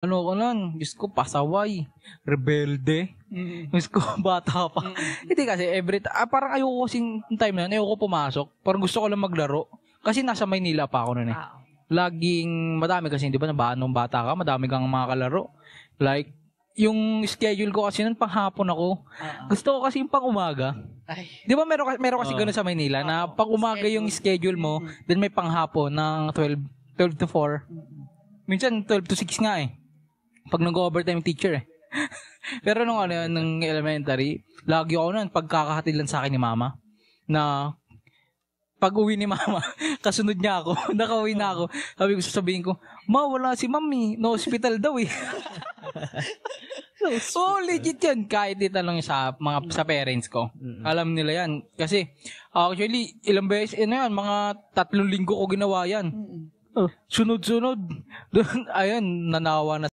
Ano ko nun, Diyos ko, pasaway, rebelde. Diyos ko, bata pa. Hindi kasi, parang ayoko kasing time na yun, ayoko pumasok. Parang gusto ko lang maglaro. Kasi nasa Maynila pa ako nun eh. Laging, madami kasi, di ba, nung bata ka, madami kang mga kalaro. Like, yung schedule ko kasi nun, panghapon ako. Gusto ko kasi yung pang umaga. Di ba meron kasi ganun sa Maynila na pag umaga yung schedule mo, then may panghapon ng 12 to 4. Minsan 12 to 6 nga eh. Pag nag-overtime yung teacher eh. Pero nung elementary, lagi ako nun, pagkakahatid lang sa akin ni mama, na pag uwi ni mama, kasunod niya ako, nakauwi na ako, sasabihin ko, ma, wala si mami, no hospital daw eh. So, legit yan, kahit itanong sa parents ko. Alam nila yan. Kasi, actually, ilang beses, mga 3 linggo ko ginawa yan. Sunod-sunod. Doon, ayun, nanawa na